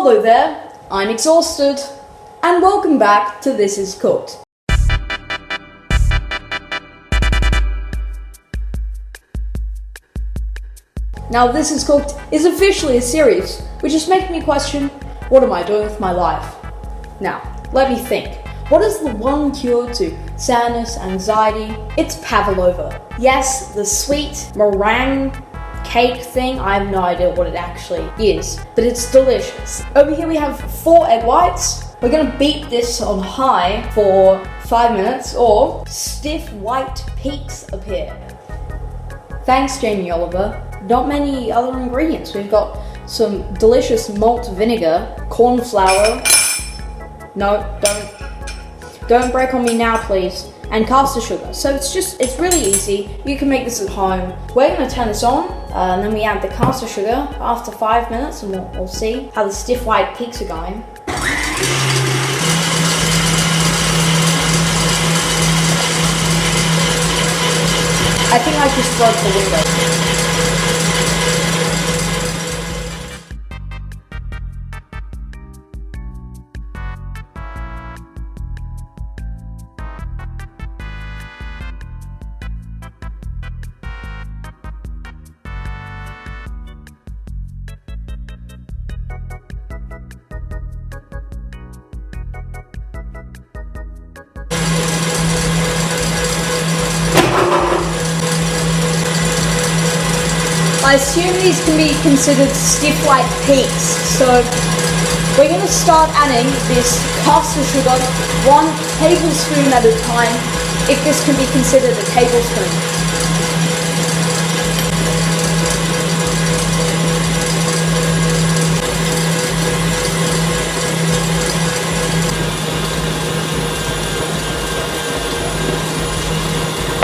Hello there, I'm exhausted, and welcome back to This Is Cooked. Now, This Is Cooked is officially a series, which is making me question, what am I doing with my life? Now, let me think. What is the one cure to sadness, anxiety? It's Pavalova. Yes, the sweet meringue cake thing, I have no idea what it actually is, but it's delicious. Over here we have 4 egg whites. We're gonna beat this on high for 5 minutes, or stiff white peaks appear. Thanks, Jamie Oliver. Not many other ingredients. We've got some delicious malt vinegar, corn flour. No, don't break on me now, please. And caster sugar. So it's really easy. You can make this at home. We're gonna turn this on, and then we add the caster sugar after 5 minutes, and we'll see how the stiff white peaks are going. I think I just broke the window. I assume these can be considered stiff white peaks, so we're going to start adding this caster sugar 1 tablespoon at a time, if this can be considered a tablespoon.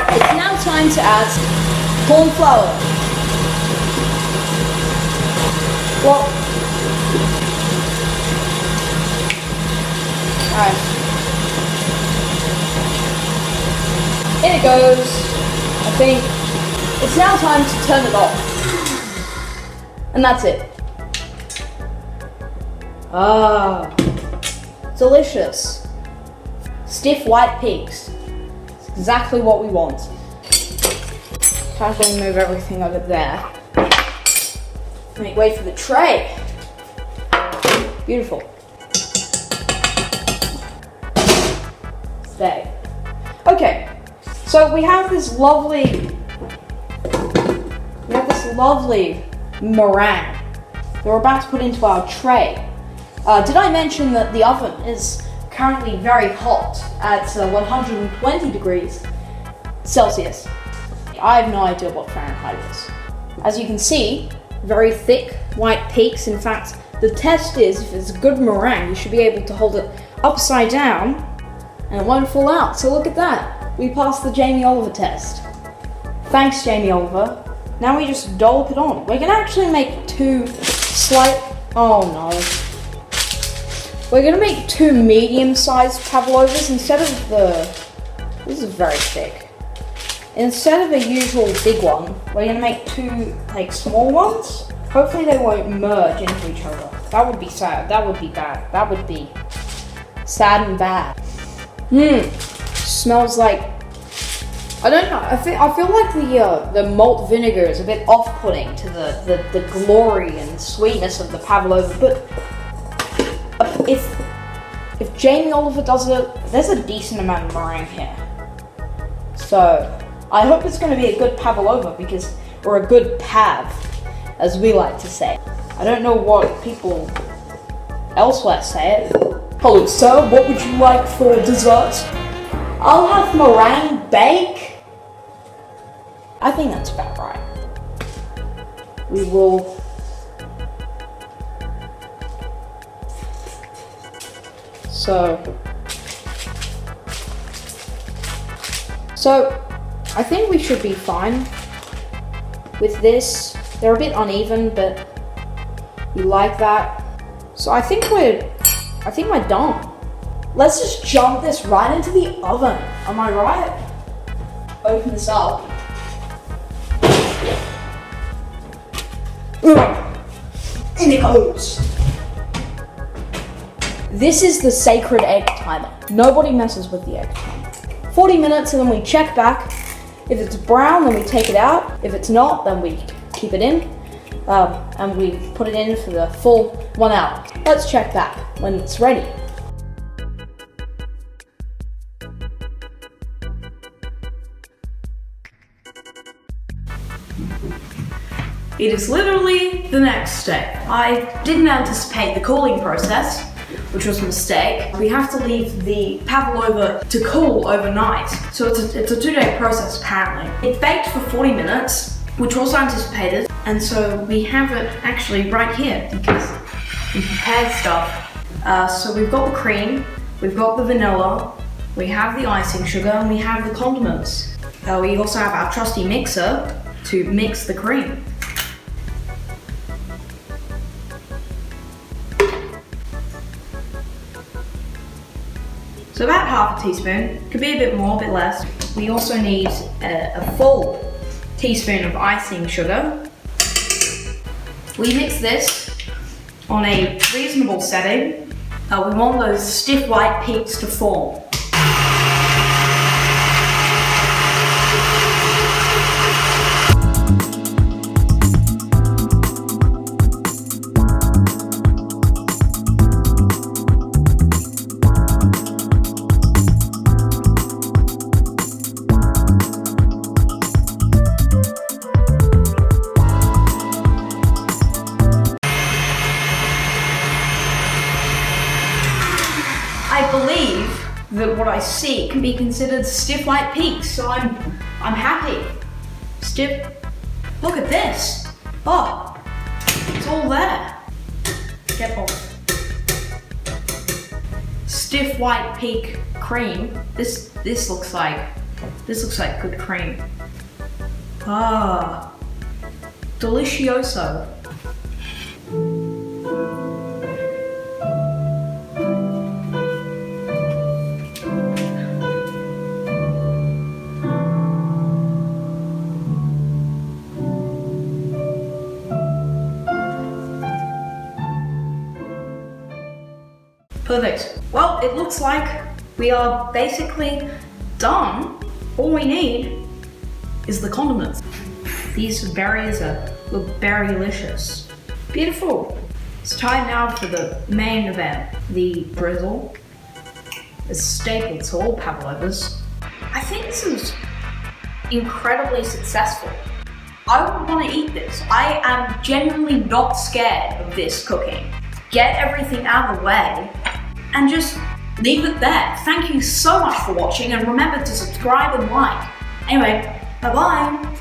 It's now time to add corn flour. Well, alright. In it goes. I think it's now time to turn it off. And that's it. Ah, delicious. Stiff white peaks. It's exactly what we want. Casually move everything over there. Wait for the tray. Beautiful. Stay. Okay, so we have this lovely meringue that we're about to put into our tray. Did I mention that the oven is currently very hot at 120 degrees Celsius? I have no idea what Fahrenheit is. As you can see, very thick white peaks. In fact, the test is, if it's a good meringue, you should be able to hold it upside down and it won't fall out. So look at that. We passed the Jamie Oliver test. Thanks, Jamie Oliver. Now we just dollop it on. We're gonna actually make 2 oh no. We're gonna make 2 medium-sized Pavlovas instead of this is very thick. Instead of a usual big one, we're gonna make 2 small ones. Hopefully they won't merge into each other. That would be sad. That would be bad. That would be sad and bad. Smells like, I don't know. I feel like the malt vinegar is a bit off-putting to the glory and sweetness of the Pavlova. But if Jamie Oliver does it, there's a decent amount of meringue here. So I hope it's going to be a good Pavalova, or a good Pav, as we like to say. I don't know what people elsewhere say it. Hello sir, what would you like for dessert? I'll have meringue bake. I think that's about right. We will So I think we should be fine with this. They're a bit uneven, but we like that. So I think we're done. Let's just jump this right into the oven. Am I right? Open this up. In it goes. This is the sacred egg timer. Nobody messes with the egg timer. 40 minutes and then we check back. If it's brown, then we take it out. If it's not, then we keep it in. And we put it in for the full 1 hour. Let's check back when it's ready. It is literally the next day. I didn't anticipate the cooling process, which was a mistake. We have to leave the Pavalova to cool overnight. So it's a 2-day process apparently. It baked for 40 minutes, which was anticipated. And so we have it actually right here because we prepared stuff. So we've got the cream, we've got the vanilla, we have the icing sugar, and we have the condiments. We also have our trusty mixer to mix the cream. So about half a teaspoon, could be a bit more, a bit less. We also need a full teaspoon of icing sugar. We mix this on a reasonable setting. We want those stiff white peaks to form. I believe that what I see can be considered stiff white peaks, so I'm happy. Stiff. Look at this. Oh, it's all there. Get off. Stiff white peak cream. This looks like good cream. Ah, delicioso. Perfect. Well, it looks like we are basically done. All we need is the condiments. These berries look very delicious. Beautiful. It's time now for the main event, the drizzle. It's a staple to all Pavlovas. I think this is incredibly successful. I would want to eat this. I am genuinely not scared of this cooking. Get everything out of the way and just leave it there. Thank you so much for watching, and remember to subscribe and like. Anyway, bye-bye.